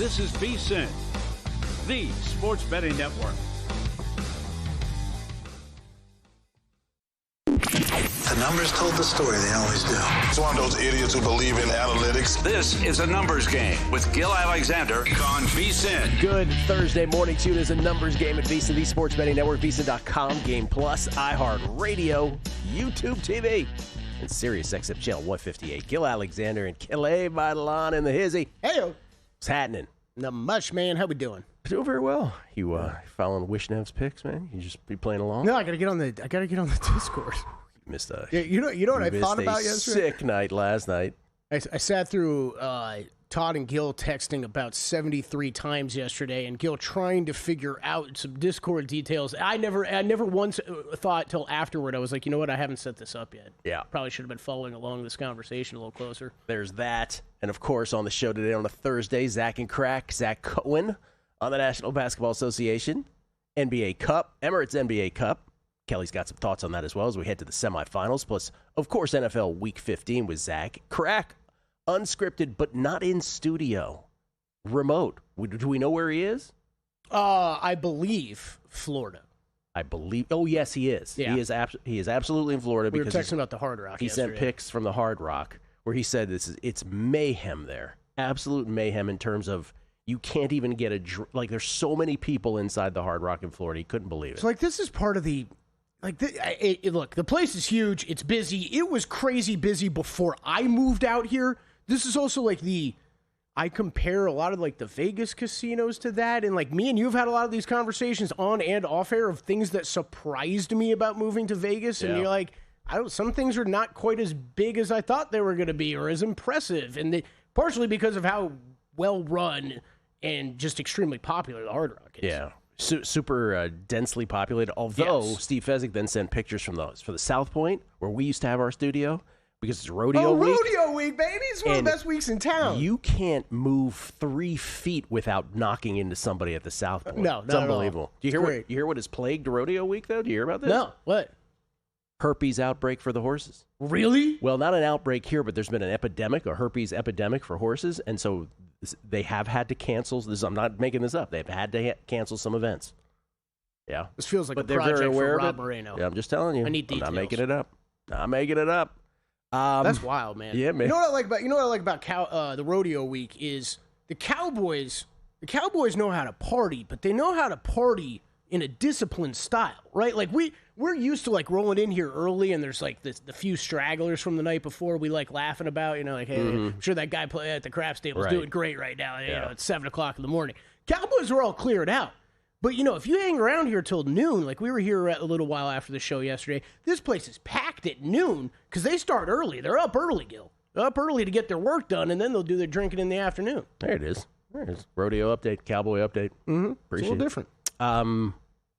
This is VSiN, the sports betting network. The numbers told the story, they always do. It's one of those idiots who believe in analytics. This is a numbers game with Gil Alexander on VSiN. Good Thursday morning tune is a numbers game at VSiN, the sports betting network, VSiN.com, Game Plus, iHeartRadio, YouTube TV, and Sirius XM Channel 158. Gil Alexander and Calais Badelan in the hizzy. Heyo. What's happening? Not much, man. How we doing? Doing very well. You following Wishnev's picks, man? You just be playing along? No, I gotta get on the Discord. You missed a. Yeah, you know what I thought about yesterday? Sick night last night. I sat through Todd and Gil texting about 73 times yesterday, and Gil trying to figure out some Discord details. I never once thought till afterward. I was like, you know what? I haven't set this up yet. Yeah, probably should have been following along this conversation a little closer. There's that, and of course on the show today on a Thursday, Zach and Crack, Zach Cohen on the National Basketball Association, NBA Cup, Emirates NBA Cup. Kelly's got some thoughts on that as well as we head to the semifinals. Plus, of course, NFL Week 15 with Zach. Crack, unscripted, but not in studio. Remote. Do we know where he is? I believe Florida. I believe. Oh, yes, he is. Yeah. He is absolutely in Florida. We were because texting about the Hard Rock He yesterday. sent pics from the Hard Rock where he said it's mayhem there. Absolute mayhem in terms of you can't even get like there's so many people inside the Hard Rock in Florida. He couldn't believe it. So, like, this is part of the... look, the place is huge. It's busy. It was crazy busy before I moved out here. This is also like I compare a lot of like the Vegas casinos to that. And like me and you have had a lot of these conversations on and off air of things that surprised me about moving to Vegas. And you're like, some things are not quite as big as I thought they were going to be or as impressive. And partially because of how well run and just extremely popular the Hard Rock is. Yeah. Super densely populated. Although Yes. Steve Fezzik then sent pictures for the South Point where we used to have our studio because it's rodeo week. Rodeo week, baby! It's one of the best weeks in town. You can't move 3 feet without knocking into somebody at the South Point. No, it's not at all. unbelievable. Do you hear what has plagued rodeo week though? Do you hear about this? No, what? Herpes outbreak for the horses. Really? Well, not an outbreak here, but there's been an epidemic, a herpes epidemic for horses, and so they have had to cancel. I'm not making this up. They've had to cancel some events. Yeah. This feels like But a they're very project aware for of Rob it. Moreno. Yeah, I'm just telling you. I need I'm not details. making it up. Not making it up. That's wild, man. Yeah, man. You know what I like about the rodeo week is the Cowboys. The Cowboys know how to party, but they know how to party in a disciplined style, right? Like we're used to like rolling in here early, and there's like the few stragglers from the night before we like laughing about, like, hey, I'm sure that guy play at the craps table is doing great right now. You know, it's 7:00 in the morning. Cowboys are all cleared out. But, if you hang around here till noon, like we were here a little while after the show yesterday, this place is packed at noon because they start early. They're up early, Gil. They're up early to get their work done, and then they'll do their drinking in the afternoon. There it is. There it is. Rodeo update, cowboy update. Mm-hmm. Appreciate It's a little different.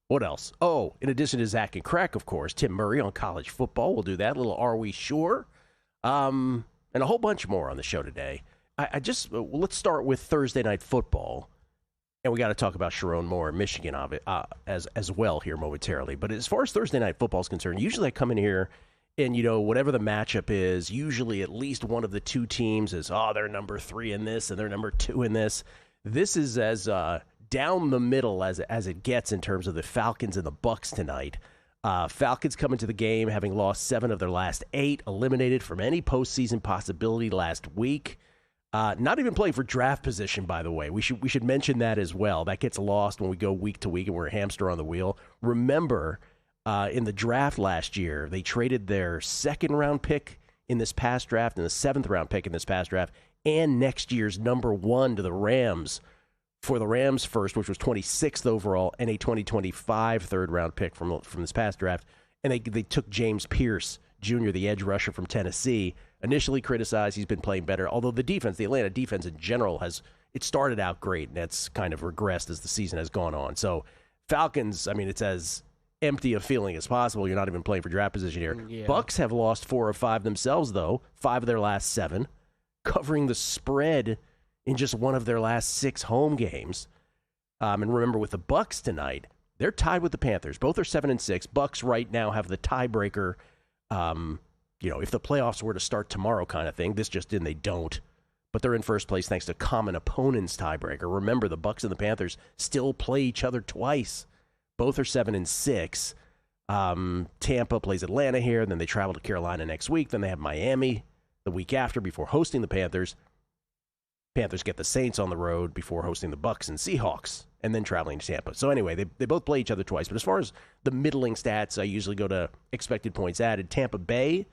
What else? Oh, in addition to Zach and Crack, of course, Tim Murray on college football. We'll do that. A little Are We Sure? And a whole bunch more on the show today. Let's start with Thursday Night Football. And we got to talk about Sharon Moore in Michigan as well here momentarily. But as far as Thursday Night Football is concerned, usually I come in here and, whatever the matchup is, usually at least one of the two teams is, they're number 3 in this and they're number 2 in this. This is as down the middle as it gets in terms of the Falcons and the Bucks tonight. Falcons come into the game having lost 7 of their last 8, eliminated from any postseason possibility last week. Not even playing for draft position, by the way. We should mention that as well. That gets lost when we go week to week and we're a hamster on the wheel. Remember, in the draft last year, they traded their 2nd-round pick in this past draft and the 7th-round pick in this past draft and next year's number 1 to the Rams for the Rams first, which was 26th overall, and a 2025 third-round pick from this past draft. And they took James Pierce Jr., the edge rusher from Tennessee, initially criticized. He's been playing better, although the Atlanta defense in general it started out great, and that's kind of regressed as the season has gone on. So Falcons, it's as empty a feeling as possible. You're not even playing for draft position here. Yeah. Bucks have lost 4 of 5 themselves, though, 5 of their last 7, covering the spread in just one of their last 6 home games. And remember, with the Bucks tonight, they're tied with the Panthers. Both are 7-6. Bucks right now have the tiebreaker. If the playoffs were to start tomorrow kind of thing, this just in, they don't. but they're in first place thanks to common opponents tiebreaker. Remember, the Bucs and the Panthers still play each other twice. Both are 7-6. Tampa plays Atlanta here, then they travel to Carolina next week, then they have Miami the week after before hosting the Panthers. Panthers get the Saints on the road before hosting the Bucs and Seahawks, and then traveling to Tampa. So anyway, they both play each other twice. But as far as the middling stats, I usually go to expected points added. Tampa Bay,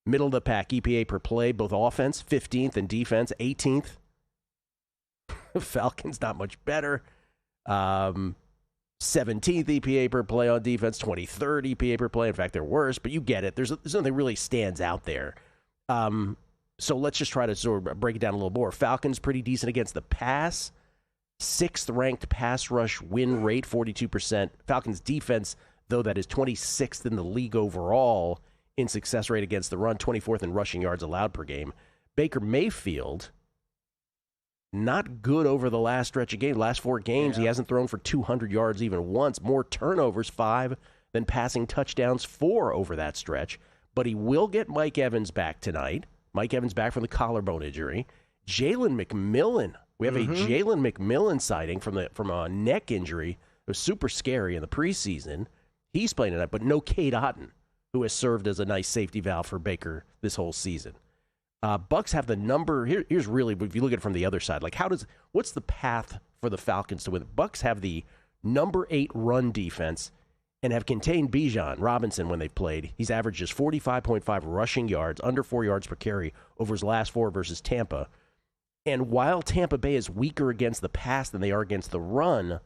middle of the pack, EPA per play, both offense, 15th, and defense, 18th. Falcons, not much better. 17th EPA per play on defense, 23rd EPA per play. In fact, they're worse, but you get it. There's nothing really stands out there. So let's just try to sort of break it down a little more. Falcons pretty decent against the pass. 6th ranked pass rush win rate, 42%. Falcons defense, though, that is 26th in the league overall in success rate against the run, 24th in rushing yards allowed per game. Baker Mayfield, not good over the last stretch of games. Last 4 games, He hasn't thrown for 200 yards even once. More turnovers, 5, than passing touchdowns, 4 over that stretch. But he will get Mike Evans back tonight. Mike Evans back from the collarbone injury. Jalen McMillan. We have a Jalen McMillan sighting from a neck injury. It was super scary in the preseason. He's playing tonight, but no Cade Otton, who has served as a nice safety valve for Baker this whole season. Bucs have the number. Here's really, if you look at it from the other side, like what's the path for the Falcons to win? Bucs have the number 8 run defense and have contained Bijan Robinson when they've played. He's averaged just 45.5 rushing yards, under 4 yards per carry over his last 4 versus Tampa. And while Tampa Bay is weaker against the pass than they are against the run,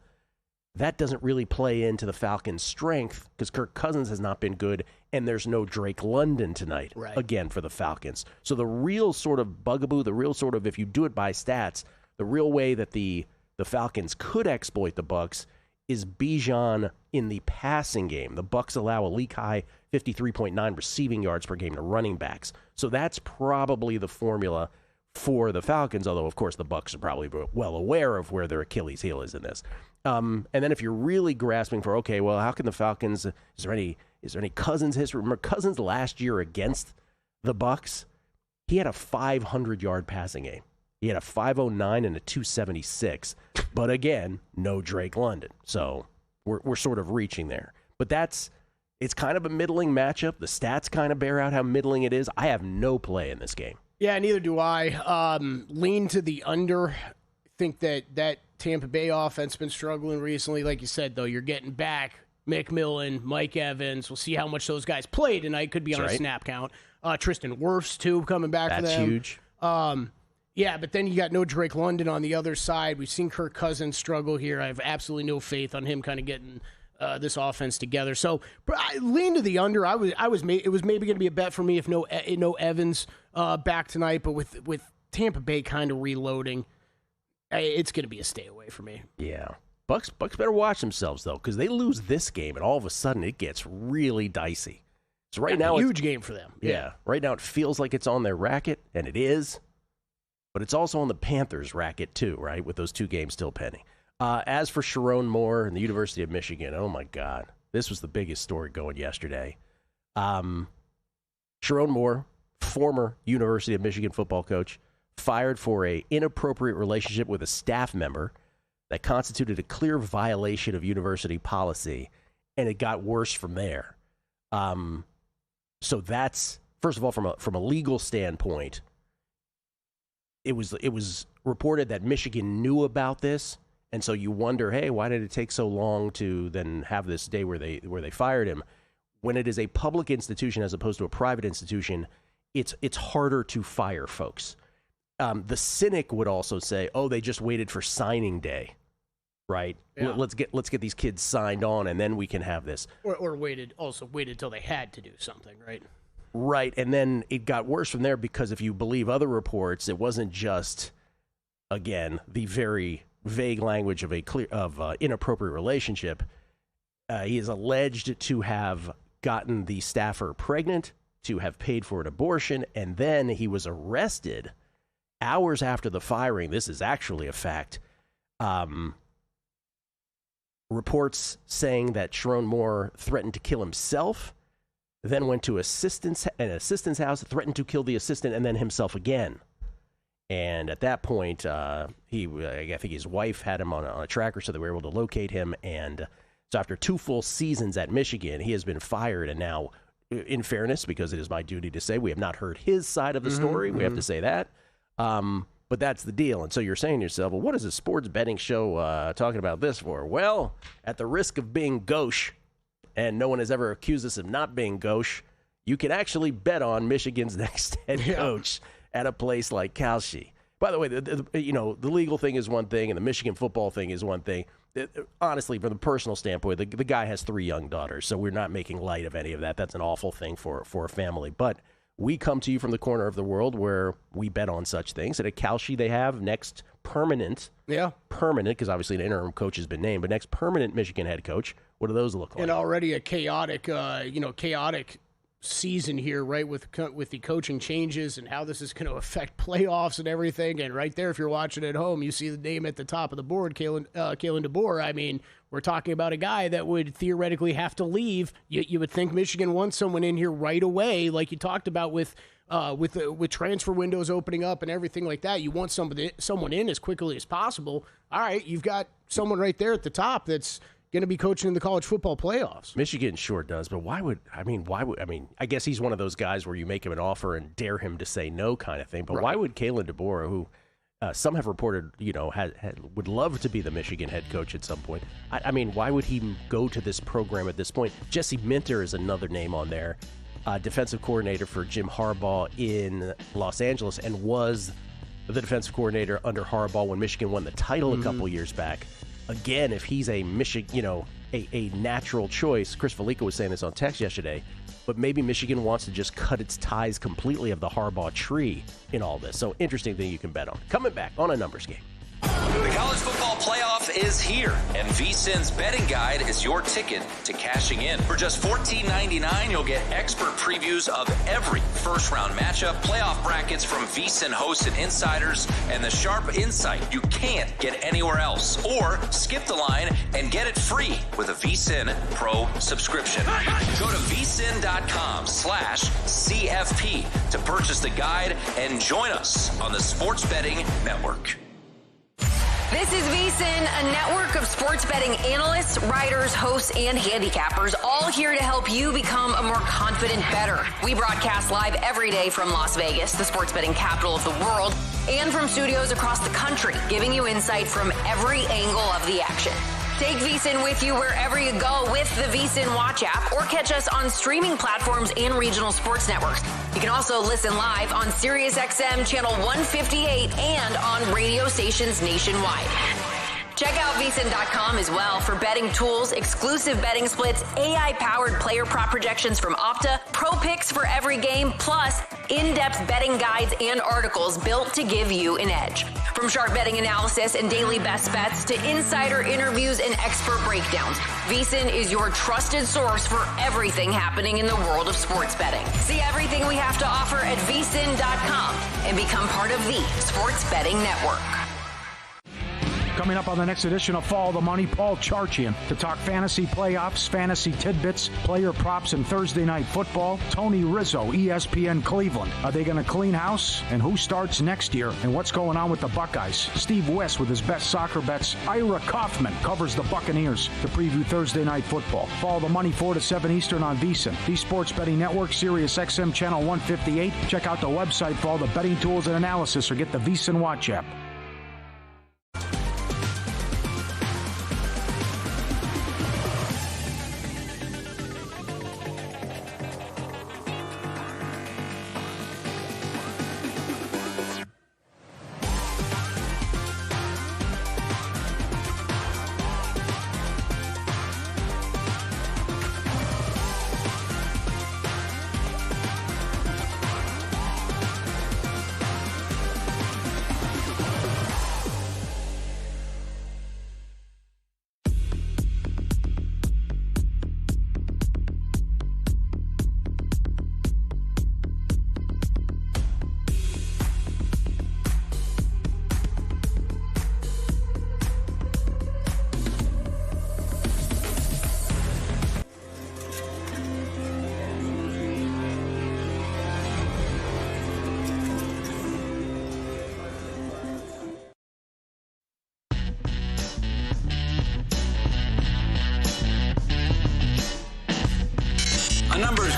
that doesn't really play into the Falcons' strength because Kirk Cousins has not been good, and there's no Drake London tonight, again, for the Falcons. So the real sort of bugaboo, the real sort of, if you do it by stats, the real way that the Falcons could exploit the Bucs is Bijan in the passing game. The Bucs allow a league-high 53.9 receiving yards per game to running backs. So that's probably the formula for the Falcons, although, of course, the Bucs are probably well aware of where their Achilles heel is in this. And then if you're really grasping for, okay, well, how can the Falcons, is there any Cousins history? Remember Cousins last year against the Bucs? He had a 500-yard passing game. He had a 509 and a 276. But again, no Drake London. So we're sort of reaching there. But it's kind of a middling matchup. The stats kind of bear out how middling it is. I have no play in this game. Yeah, neither do I. Lean to the under. Think that Tampa Bay offense has been struggling recently. Like you said, though, you're getting back McMillan, Mike Evans. We'll see how much those guys play tonight. Could be on a snap count. Tristan Wirfs, too, coming back for them. That's huge. Yeah, but then you got no Drake London on the other side. We've seen Kirk Cousins struggle here. I have absolutely no faith on him kind of getting this offense together. So I lean to the under. It was maybe going to be a bet for me if no Evans back tonight, but with Tampa Bay kind of reloading, it's going to be a stay away for me. Yeah. Bucs better watch themselves, though, because they lose this game, and all of a sudden it gets really dicey. So right now, a huge game for them. Yeah. Right now it feels like it's on their racket, and it is. But it's also on the Panthers' racket, too, right, with those 2 games still pending. As for Sharon Moore and the University of Michigan, oh, my God. This was the biggest story going yesterday. Sharon Moore, former University of Michigan football coach, fired for an inappropriate relationship with a staff member that constituted a clear violation of university policy, and it got worse from there. So that's, first of all, from a legal standpoint, it was reported that Michigan knew about this, and so you wonder, hey, why did it take so long to then have this day where they fired him? When it is a public institution as opposed to a private institution, it's harder to fire folks. The cynic would also say, oh, they just waited for signing day, right? Yeah. Let's get these kids signed on, and then we can have this. Or waited till they had to do something, right? Right, and then it got worse from there because if you believe other reports, it wasn't just, again, the very vague language of inappropriate relationship. He is alleged to have gotten the staffer pregnant, to have paid for an abortion, and then he was arrested hours after the firing. This is actually a fact. Reports saying that Sharon Moore threatened to kill himself, then went to an assistant's house, threatened to kill the assistant, and then himself again. And at that point, I think his wife had him on a tracker, so they were able to locate him. And so after 2 full seasons at Michigan, he has been fired. And now, in fairness, because it is my duty to say, we have not heard his side of the story. We have to say that. But that's the deal. And so you're saying to yourself, well, what is a sports betting show talking about this for? Well, at the risk of being gauche, and no one has ever accused us of not being gauche, you can actually bet on Michigan's next head coach at a place like Calshi. By the way, the legal thing is one thing, and the Michigan football thing is one thing. Honestly, from the personal standpoint, the guy has 3 young daughters, so we're not making light of any of that. That's an awful thing for a family. But we come to you from the corner of the world where we bet on such things. And at Calshi, they have next permanent, because obviously an interim coach has been named, but next permanent Michigan head coach. What do those look like? And already a chaotic season here, right, with the coaching changes and how this is going to affect playoffs and everything. And right there, if you're watching at home, you see the name at the top of the board, Kalen DeBoer. I mean, we're talking about a guy that would theoretically have to leave. You would think Michigan wants someone in here right away, like you talked about with transfer windows opening up and everything like that. You want someone in as quickly as possible. All right, you've got someone right there at the top that's going to be coaching in the college football playoffs. Michigan sure does, but why would I guess he's one of those guys where you make him an offer and dare him to say no kind of thing. But why would Kalen DeBoer, who some have reported, would love to be the Michigan head coach at some point. I mean, why would he go to this program at this point? Jesse Minter is another name on there, defensive coordinator for Jim Harbaugh in Los Angeles, and was the defensive coordinator under Harbaugh when Michigan won the title a couple years back. Again, if he's a Michigan, a natural choice, Chris Felica was saying this on text yesterday, but maybe Michigan wants to just cut its ties completely of the Harbaugh tree in all this. So interesting thing you can bet on. Coming back on a numbers game. The college football playoff is here, and VSiN's betting guide is your ticket to cashing in. For just $14.99, you'll get expert previews of every first-round matchup, playoff brackets from VSiN hosts and insiders, and the sharp insight you can't get anywhere else. Or skip the line and get it free with a VSiN Pro subscription. Go to VSiN.com/CFP to purchase the guide and join us on the Sports Betting Network. This is VSiN, a network of sports betting analysts, writers, hosts, and handicappers, all here to help you become a more confident bettor. We broadcast live every day from Las Vegas, the sports betting capital of the world, and from studios across the country, giving you insight from every angle of the action. Take VSiN with you wherever you go with the VSiN Watch app, or catch us on streaming platforms and regional sports networks. You can also listen live on SiriusXM Channel 158 and on radio stations nationwide. Check out VSiN.com as well for betting tools, exclusive betting splits, AI-powered player prop projections from Opta, pro picks for every game, plus in-depth betting guides and articles built to give you an edge. From sharp betting analysis and daily best bets to insider interviews and expert breakdowns, VSiN is your trusted source for everything happening in the world of sports betting. See everything we have to offer at VSiN.com and become part of the Sports Betting Network. Coming up on the next edition of Follow the Money, Paul Charchian to talk fantasy playoffs, fantasy tidbits, player props, and Thursday night football. Tony Rizzo, ESPN Cleveland. Are they going to clean house? And who starts next year? And what's going on with the Buckeyes? Steve West with his best soccer bets. Ira Kaufman covers the Buccaneers to preview Thursday night football. Follow the Money 4 to 7 Eastern on VSiN, the Sports Betting Network, Sirius XM Channel 158. Check out the website for all the betting tools and analysis, or get the VSiN Watch app.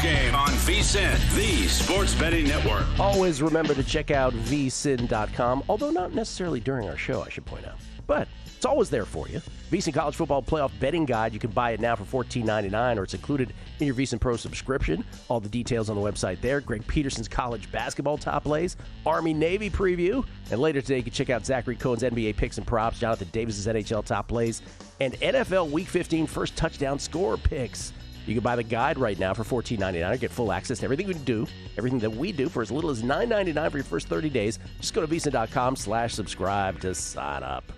Game on VSiN, the sports betting network. Always remember to check out VSiN.com, although not necessarily during our show, I should point out. But it's always there for you. VSiN College Football Playoff Betting Guide. You can buy it now for $14.99, or it's included in your VSiN Pro subscription. All the details on the website there. Greg Peterson's college basketball top plays, Army-Navy preview, and later today you can check out Zachary Cohen's NBA picks and props, Jonathan Davis's NHL top plays, and NFL Week 15 first touchdown scorer picks. You can buy the guide right now for $14.99 or get full access to everything that we do for as little as $9.99 for your first 30 days. Just go to VSiN.com/subscribe to sign up.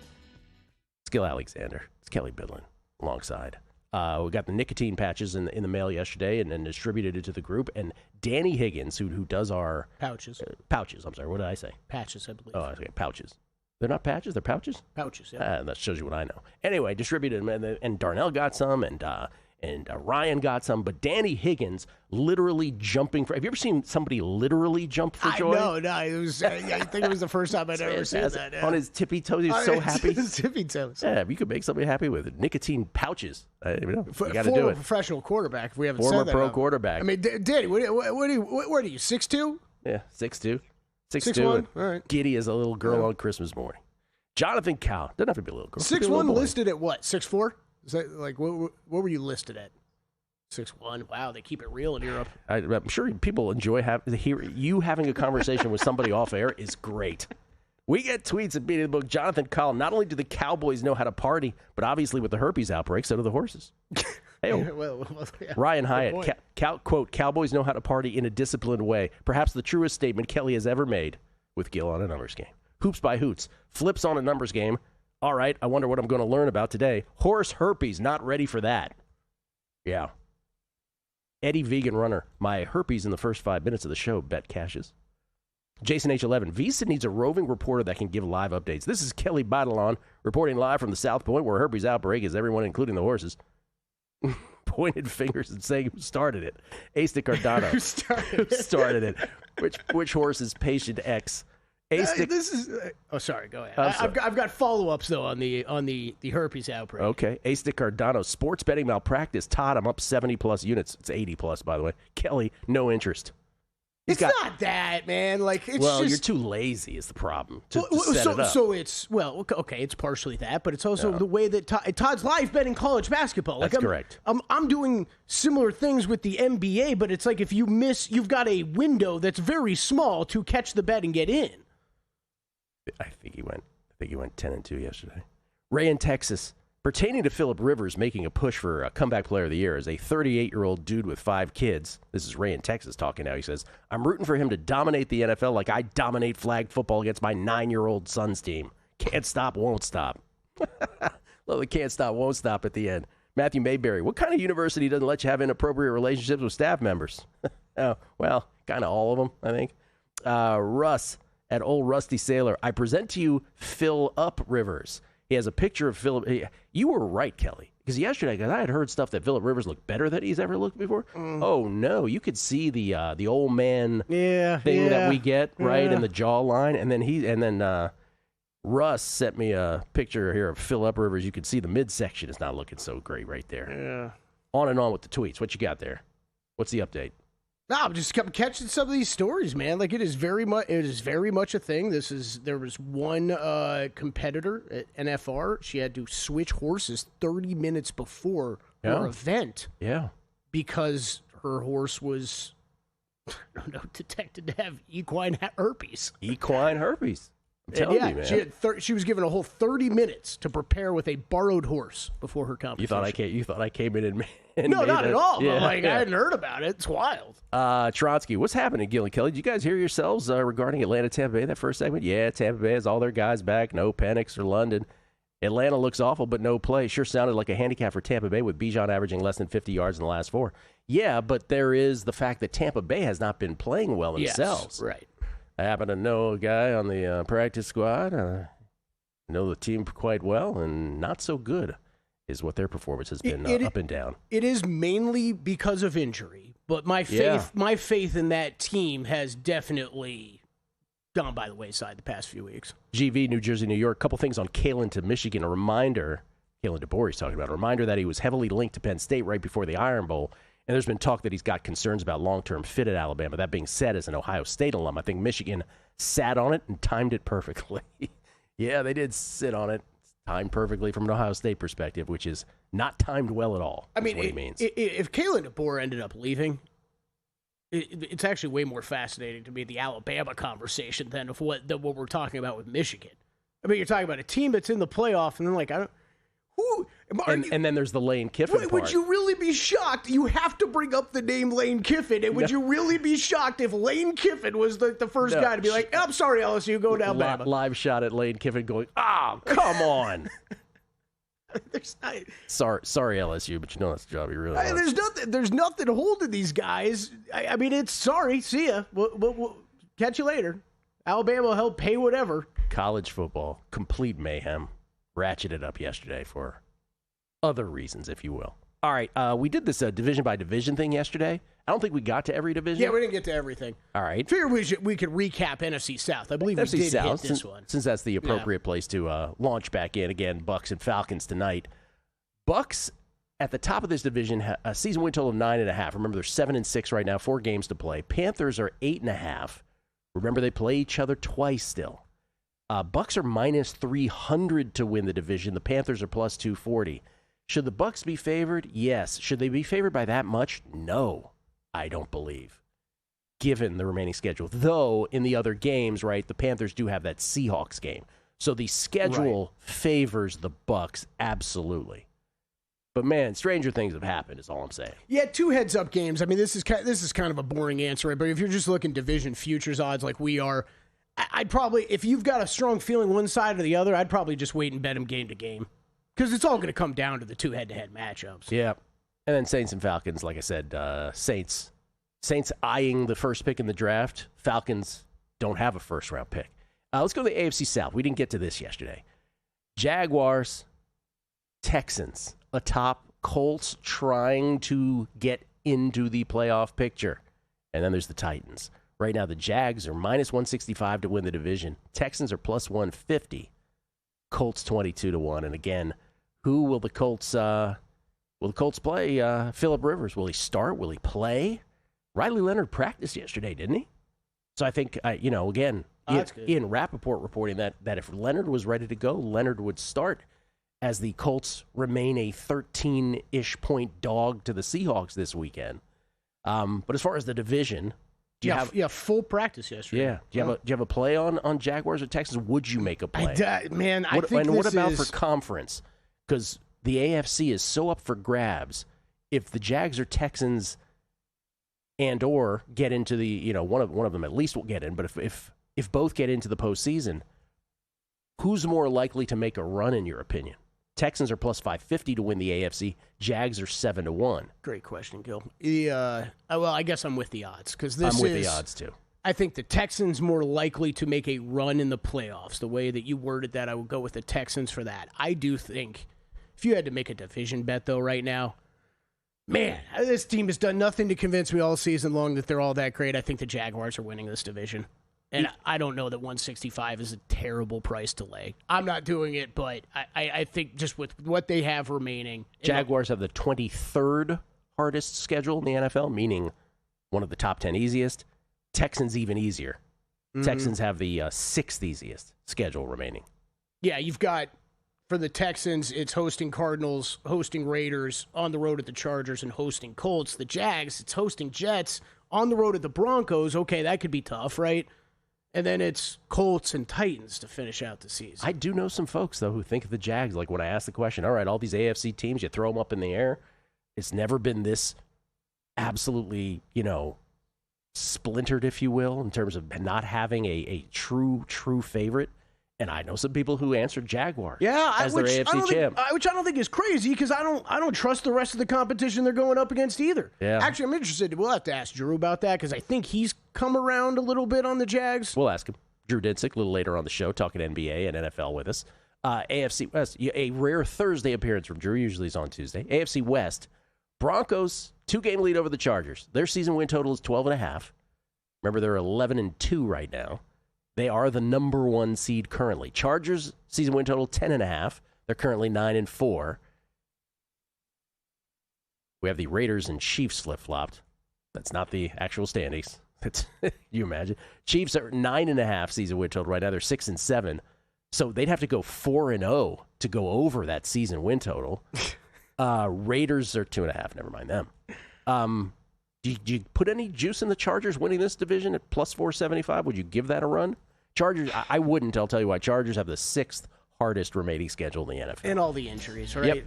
It's Gil Alexander. It's Kelly Bidlin alongside. We got the nicotine patches in the mail yesterday and distributed it to the group. And Danny Higgins, who does our... Pouches. Pouches, I'm sorry. What did I say? Patches, I believe. Oh, okay, pouches. They're not patches? They're pouches? Pouches, yeah. That shows you what I know. Anyway, distributed them, and Darnell got some, and Ryan got some, but Danny Higgins literally jumping for... Have you ever seen somebody literally jump for joy? No. It was. I think it was the first time I'd ever seen that. Yeah. On his tippy toes, he was so happy. His tippy toes. Yeah, if you could make somebody happy with nicotine pouches, you got to do it. Professional quarterback, if we haven't Former said that. pro quarterback. I mean, Danny, what are you? 6'2"? Yeah, 6'2". 6'1"? All right. Giddy as a little girl on Christmas morning. Jonathan Cow. Doesn't have to be a little girl. 6'1" listed at what? 6'4"? Is that like what were you listed at? 6'1". Wow, they keep it real in Europe. I'm sure people enjoy you having a conversation with somebody off air is great. We get tweets at Beat of the Book. Jonathan Call. Not only do the Cowboys know how to party, but obviously with the herpes outbreak, so do the horses. Hey, yeah. Ryan Hyatt. Quote, Cowboys know how to party in a disciplined way. Perhaps the truest statement Kelly has ever made with Gil on a numbers game. Hoops by Hoots. Flips on a numbers game. All right, I wonder what I'm going to learn about today. Horse herpes. Not ready for that. Yeah. Eddie Vegan Runner. My herpes in the first 5 minutes of the show. Bet cashes. Jason H11. VSiN needs a roving reporter that can give live updates. This is Kelly Badalon reporting live from the South Point where herpes outbreak is everyone, including the horses. Pointed fingers and saying who started it. Ace de Cardano. Who started it? Which horse is patient X? This is. Sorry. Go ahead. I've got follow-ups though on the herpes outbreak. Okay. Ace de Cardano. Sports betting malpractice. Todd, I'm up 70+ units. It's 80+, by the way. Kelly, no interest. It's not that, man. Like, it's just... you're too lazy is the problem to set it up. So it's, okay, it's partially that, but it's also the way that Todd's live betting college basketball. That's correct. I'm doing similar things with the NBA, but it's like if you miss, you've got a window that's very small to catch the bet and get in. I think he went 10-2 yesterday. Ray in Texas. Pertaining to Phillip Rivers making a push for a comeback player of the year as a 38-year-old dude with 5 kids. This is Ray in Texas talking now. He says, I'm rooting for him to dominate the NFL like I dominate flag football against my 9-year-old son's team. Can't stop, won't stop. Love the can't stop, won't stop at the end. Matthew Mayberry. What kind of university doesn't let you have inappropriate relationships with staff members? Oh, well, kind of all of them, I think. Russ at Old Rusty Sailor. I present to you Phil Up Rivers. He has a picture of Phillip. You were right, Kelly, because yesterday, I had heard stuff that Phillip Rivers looked better than he's ever looked before. Oh no, you could see the old man thing that we get right in the jawline, and then Russ sent me a picture here of Phillip Rivers. You could see the midsection is not looking so great right there. Yeah. On and on with the tweets. What you got there? What's the update? No, I'm just catching some of these stories, man. Like it is very much a thing. There was one competitor at NFR. She had to switch horses 30 minutes before her event. Yeah, because her horse was, I don't know, detected to have equine herpes. Equine herpes. I'm telling you, man. She was given a whole 30 minutes to prepare with a borrowed horse before her competition. You thought I came in and no, not at all. Yeah, but I hadn't heard about it. It's wild. Trotsky, what's happening, Gil and Kelly? Did you guys hear yourselves regarding Atlanta, Tampa Bay, that first segment? Yeah, Tampa Bay has all their guys back. No Penix or London. Atlanta looks awful, but no play. Sure sounded like a handicap for Tampa Bay with Bijan averaging less than 50 yards in the last 4. Yeah, but there is the fact that Tampa Bay has not been playing well themselves. Yes, right. I happen to know a guy on the practice squad. Know the team quite well, and not so good is what their performance has been up and down. It is mainly because of injury, but my faith in that team has definitely gone by the wayside the past few weeks. GV, New Jersey, New York. Couple things on Kalen to Michigan. A reminder, Kalen DeBoer is talking about, a reminder that he was heavily linked to Penn State right before the Iron Bowl, And there's been talk that he's got concerns about long-term fit at Alabama. That being said, as an Ohio State alum, I think Michigan sat on it and timed it perfectly. Yeah, they did sit on it, timed perfectly from an Ohio State perspective, which is not timed well at all. I mean, what it means. If Kalen DeBoer ended up leaving, it's actually way more fascinating to me, the Alabama conversation, than what we're talking about with Michigan. I mean, you're talking about a team that's in the playoff, and then and then there's the Lane Kiffin part. Would you really be shocked? You have to bring up the name Lane Kiffin, and would you really be shocked if Lane Kiffin was the first guy to be like, I'm sorry, LSU, go to Alabama? Live shot at Lane Kiffin going, come on. Sorry, LSU, but you know that's the job you really want. There's nothing holding these guys. I mean, it's sorry, see ya. We'll catch you later. Alabama will help pay whatever. College football, complete mayhem. Ratcheted up yesterday for other reasons, if you will. All right, we did this division-by-division thing yesterday. I don't think we got to every division. Yeah, we didn't get to everything. All right. Figure we could recap NFC South. I believe NFC we did South, hit this one. Since that's the appropriate place to launch back in. Again, Bucks and Falcons tonight. Bucks at the top of this division, a season win total of 9.5. Remember, they're 7-6 right now, 4 games to play. Panthers are 8.5. Remember, they play each other twice still. Bucks are minus 300 to win the division. The Panthers are plus 240. Should the Bucks be favored? Yes. Should they be favored by that much? No, I don't believe, given the remaining schedule. Though, in the other games, right, the Panthers do have that Seahawks game. So the schedule favors the Bucks, absolutely. But, man, stranger things have happened is all I'm saying. Yeah, 2 heads-up games. I mean, this is kind of a boring answer, right? But if you're just looking division futures odds like we are, I'd probably, if you've got a strong feeling one side or the other, I'd probably just wait and bet them game to game. Because it's all going to come down to the 2 head-to-head matchups. Yeah. And then Saints and Falcons, like I said, Saints eyeing the first pick in the draft. Falcons don't have a first-round pick. Let's go to the AFC South. We didn't get to this yesterday. Jaguars, Texans, atop, Colts trying to get into the playoff picture. And then there's the Titans. Right now, the Jags are minus 165 to win the division. Texans are plus 150. Colts 22-1. And again, who will the Colts play? Phillip Rivers. Will he start? Will he play? Riley Leonard practiced yesterday, didn't he? So I think, again, Ian Rappaport reporting that if Leonard was ready to go, Leonard would start as the Colts remain a 13-ish point dog to the Seahawks this weekend. But as far as the division, do you have full practice yesterday? Yeah. Do you have a play on Jaguars or Texans? Would you make a play? What about for conference? Because the AFC is so up for grabs. If the Jags or Texans and or get into the, one of them at least will get in. But if both get into the postseason, who's more likely to make a run in your opinion? Texans are plus 550 to win the AFC. Jags are 7-1. Great question, Gil. I guess I'm with the odds because I'm with the odds too. I think the Texans more likely to make a run in the playoffs. The way that you worded that, I would go with the Texans for that. I do think if you had to make a division bet though right now, man, this team has done nothing to convince me all season long that they're all that great. I think the Jaguars are winning this division. And I don't know that 165 is a terrible price to lay. I'm not doing it, but I think just with what they have remaining. Jaguars have the 23rd hardest schedule in the NFL, meaning one of the top 10 easiest. Texans even easier. Mm-hmm. Texans have the 6th easiest schedule remaining. Yeah, you've got, for the Texans, it's hosting Cardinals, hosting Raiders, on the road at the Chargers, and hosting Colts. The Jags, it's hosting Jets, on the road at the Broncos. Okay, that could be tough, right? And then it's Colts and Titans to finish out the season. I do know some folks, though, who think of the Jags. Like when I ask the question, all right, all these AFC teams, you throw them up in the air. It's never been this absolutely, splintered, if you will, in terms of not having a true favorite. And I know some people who answered Jaguars as their AFC champ. Which I don't think is crazy because I don't trust the rest of the competition they're going up against either. Yeah. Actually, I'm interested. We'll have to ask Drew about that because I think he's come around a little bit on the Jags. We'll ask him. Drew Dinsick a little later on the show talking NBA and NFL with us. AFC West, a rare Thursday appearance from Drew. Usually he's on Tuesday. AFC West, Broncos, 2-game lead over the Chargers. Their season win total is 12.5. Remember, they're 11-2 right now. They are the number 1 seed currently. Chargers season win total 10.5. They're currently 9-4. We have the Raiders and Chiefs flip-flopped. That's not the actual standings. You imagine? Chiefs are 9.5 season win total right now. They're 6-7. So they'd have to go 4-0 to go over that season win total. Raiders are 2.5. Never mind them. Do you put any juice in the Chargers winning this division at plus 475? Would you give that a run? Chargers, I wouldn't. I'll tell you why. Chargers have the 6th hardest remaining schedule in the NFL. And all the injuries, right? Yep.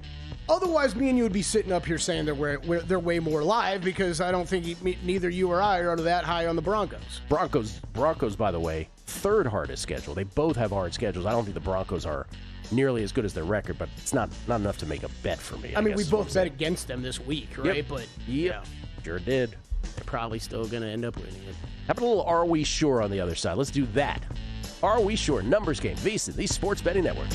Otherwise, me and you would be sitting up here saying they're way more live because I don't think neither you or I are that high on the Broncos. Broncos, by the way, 3rd hardest schedule. They both have hard schedules. I don't think the Broncos are nearly as good as their record, but it's not enough to make a bet for me. I mean, we both bet against them this week, right? Yep. But yeah, sure did. They're probably still going to end up winning it. How about a little Are We Sure on the other side? Let's do that. Are We Sure? Numbers game. VSiN, the Sports Betting Network.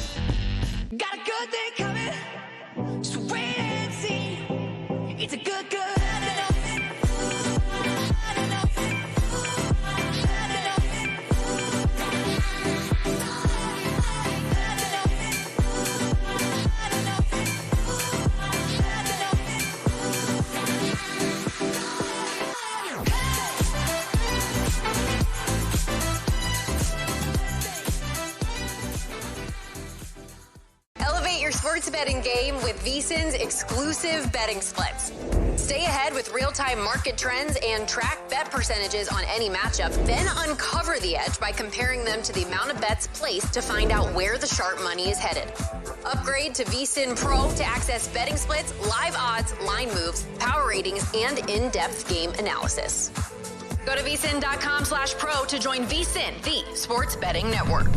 Got a good thing coming, so wait and see. It's a good. Elevate your sports betting game with VSiN's exclusive betting splits. Stay ahead with real-time market trends and track bet percentages on any matchup. Then uncover the edge by comparing them to the amount of bets placed to find out where the sharp money is headed. Upgrade to VSiN Pro to access betting splits, live odds, line moves, power ratings, and in-depth game analysis. Go to vsin.com/pro to join VSiN, the Sports Betting Network.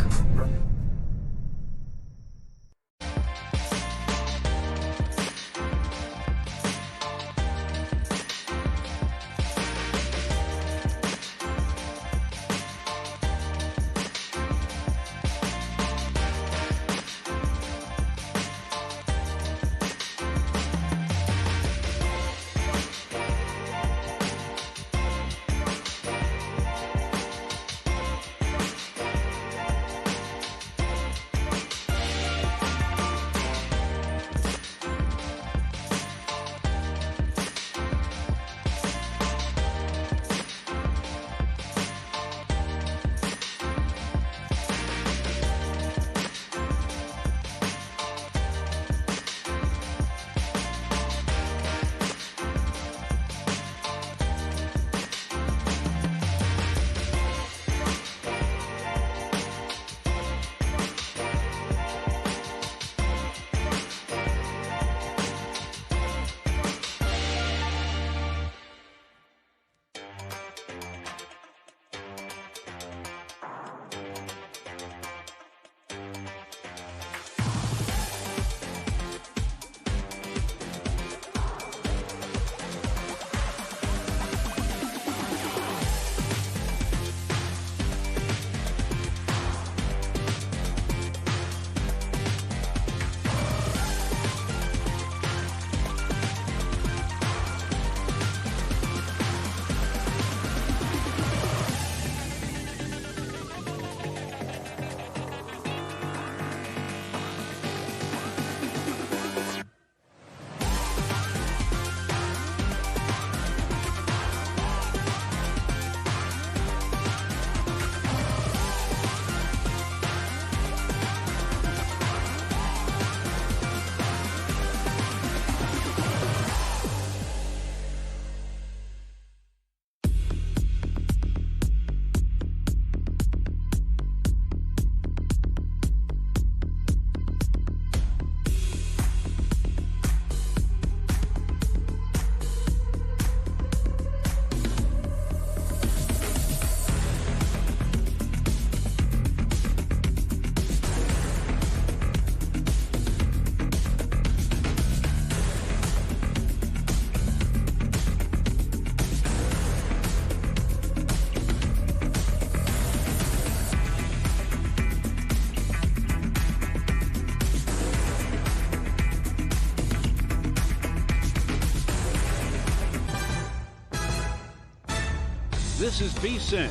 This is VSiN,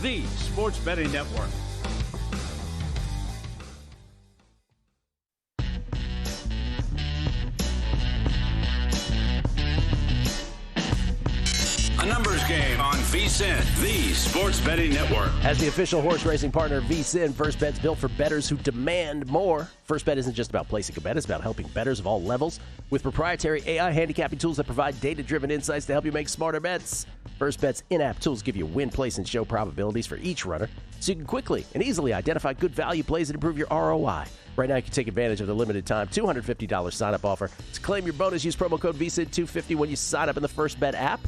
the Sports Betting Network. VSiN, the Sports Betting Network. As the official horse racing partner of VSiN, First Bet's built for bettors who demand more. First Bet isn't just about placing a bet, it's about helping bettors of all levels with proprietary AI handicapping tools that provide data-driven insights to help you make smarter bets. First Bet's in-app tools give you win, place, and show probabilities for each runner so you can quickly and easily identify good value plays and improve your ROI. Right now, you can take advantage of the limited time $250 sign-up offer. To claim your bonus, use promo code VSiN250 when you sign up in the First Bet app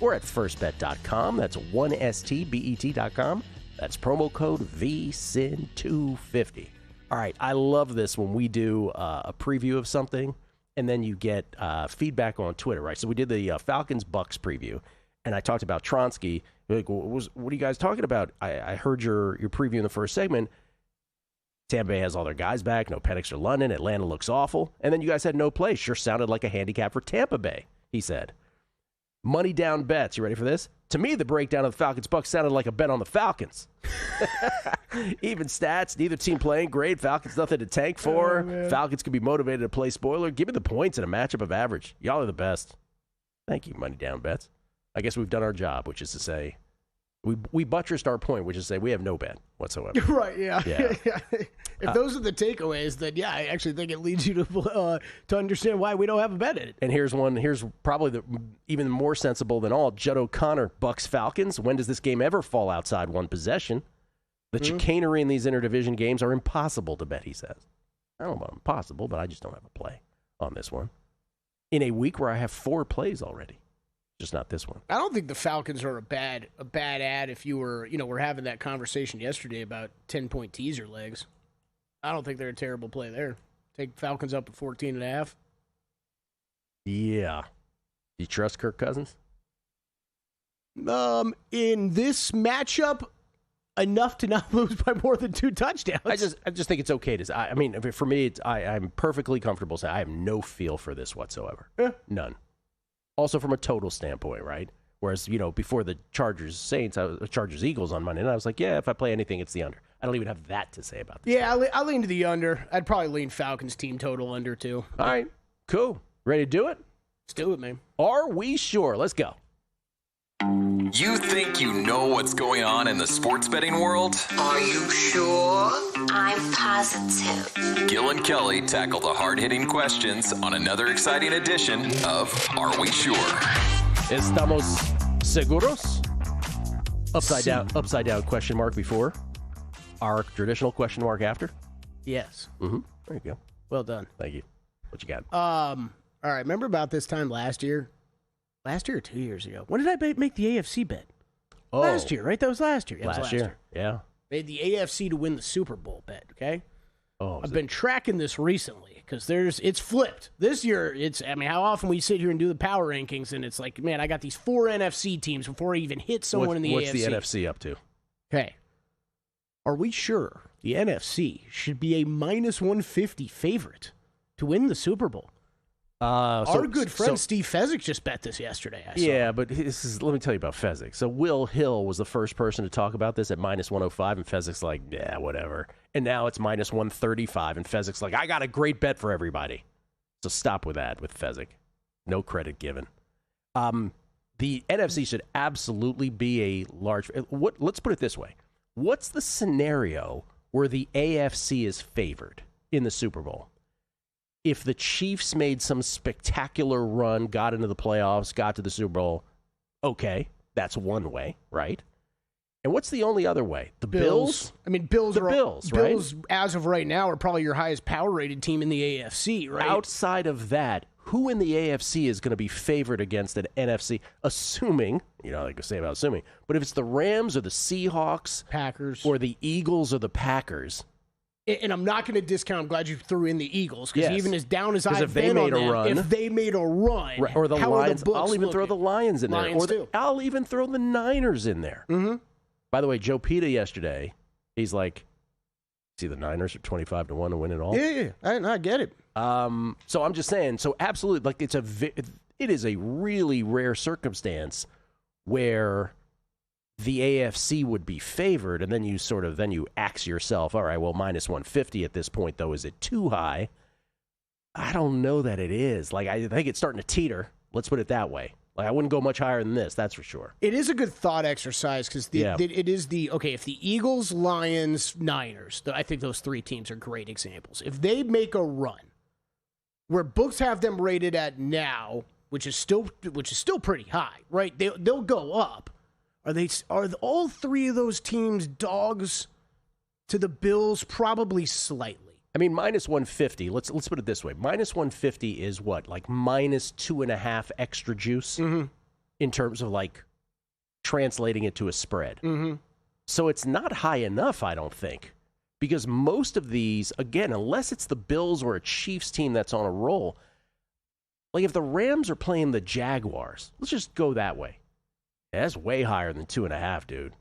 or at firstbet.com. That's 1stbet.com. That's promo code VSiN250. All right, I love this when we do a preview of something, and then you get feedback on Twitter, right? So we did the Falcons-Bucks preview, and I talked about Tronsky. Like, what are you guys talking about? I heard your preview in the first segment. Tampa Bay has all their guys back. No Penix or London. Atlanta looks awful. And then you guys had no play. Sure sounded like a handicap for Tampa Bay, he said. Money down bets. You ready for this? To me, the breakdown of the Falcons-Bucks sounded like a bet on the Falcons. Even stats. Neither team playing great. Falcons nothing to tank for. Falcons could be motivated to play spoiler. Give me the points in a matchup of average. Y'all are the best. Thank you, money down bets. I guess we've done our job, which is to say, we buttressed our point, which is to say we have no bet whatsoever. Right, yeah. If those are the takeaways, then yeah, I actually think it leads you to understand why we don't have a bet in it. And here's one. Here's probably even more sensible than all. Judd O'Connor, Bucks Falcons. When does this game ever fall outside one possession? The chicanery in these interdivision games are impossible to bet, he says. I don't know about impossible, but I just don't have a play on this one. In a week where I have 4 plays already. Just not this one. I don't think the Falcons are a bad ad if you were, we're having that conversation yesterday about 10-point teaser legs. I don't think they're a terrible play there. Take Falcons up at 14.5. Yeah. Do you trust Kirk Cousins? In this matchup, enough to not lose by more than 2 touchdowns. I just think it's okay to. For me, I'm perfectly comfortable saying I have no feel for this whatsoever. None. Also from a total standpoint, right? Whereas, before the Chargers-Eagles on Monday night, I was like, yeah, if I play anything, it's the under. I don't even have that to say about this. Yeah, I lean to the under. I'd probably lean Falcons team total under, too. All right, cool. Ready to do it? Let's do it, man. Are we sure? Let's go. You think you know what's going on in the sports betting world? Are you sure? I'm positive. Gil and Kelly tackle the hard-hitting questions on another exciting edition of Are We Sure? Estamos seguros? Upside down question mark before. Our traditional question mark after. Yes. Mm-hmm. There you go. Well done. Thank you. What you got? All right. Remember about this time last year? Last year or 2 years ago? When did I make the AFC bet? Oh. Last year, right? That was last year. Yeah, last year. Yeah. Made the AFC to win the Super Bowl bet, okay? Oh, I've been tracking this recently because it's flipped. This year, how often we sit here and do the power rankings and it's like, man, I got these 4 NFC teams before I even hit someone in the AFC. What's the NFC up to? Okay. Are we sure the NFC should be a minus 150 favorite to win the Super Bowl? Our good friend Steve Fezzik just bet this yesterday. I saw. Yeah, but let me tell you about Fezzik. So Will Hill was the first person to talk about this at minus 105, and Fezzik's like, yeah, whatever. And now it's minus 135, and Fezzik's like, I got a great bet for everybody. So stop with that with Fezzik. No credit given. The NFC should absolutely be a large. Let's put it this way. What's the scenario where the AFC is favored in the Super Bowl? If the Chiefs made some spectacular run, got into the playoffs, got to the Super Bowl, okay, that's one way, right? And what's the only other way? The Bills? Bills right? Bills, as of right now, are probably your highest power-rated team in the AFC, right? Outside of that, who in the AFC is going to be favored against an NFC, assuming, like I say about assuming, but if it's the Rams or the Seahawks, Packers, or the Eagles or the Packers. And I'm not going to discount. I'm glad you threw in the Eagles because even as down as I've been on them, if they made a run, right, or the Lions, I'll even throw the Lions in there, I'll even throw the Niners in there. Mm-hmm. By the way, Joe Pita yesterday, he's like, see, the Niners are 25-1 to win it all. Yeah, I get it. So I'm just saying, so absolutely, like it is a really rare circumstance where the AFC would be favored, and then you axe yourself, all right, well, minus 150 at this point, though, is it too high? I don't know that it is. Like, I think it's starting to teeter. Let's put it that way. Like, I wouldn't go much higher than this, that's for sure. It is a good thought exercise because it is if the Eagles, Lions, Niners, I think those three teams are great examples. If they make a run where books have them rated at now, which is still pretty high, right? They'll go up. Are all three of those teams dogs to the Bills? Probably slightly. I mean, minus 150. Let's put it this way: minus 150 is what, like minus 2.5 extra juice in terms of like translating it to a spread. So it's not high enough, I don't think, because most of these, again, unless it's the Bills or a Chiefs team that's on a roll, like if the Rams are playing the Jaguars, let's just go that way. That's way higher than 2.5, dude.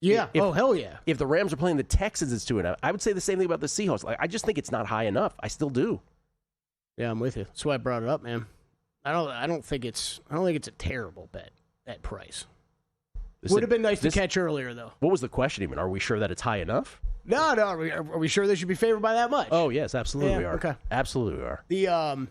Yeah. Hell yeah. If the Rams are playing the Texans, it's 2.5. I would say the same thing about the Seahawks. Like, I just think it's not high enough. I still do. Yeah, I'm with you. That's why I brought it up, man. I don't think it's a terrible bet at price. Would have been nice to catch earlier, though. What was the question even? Are we sure that it's high enough? No. Are we sure they should be favored by that much? Oh yes, absolutely we are. Okay, absolutely we are.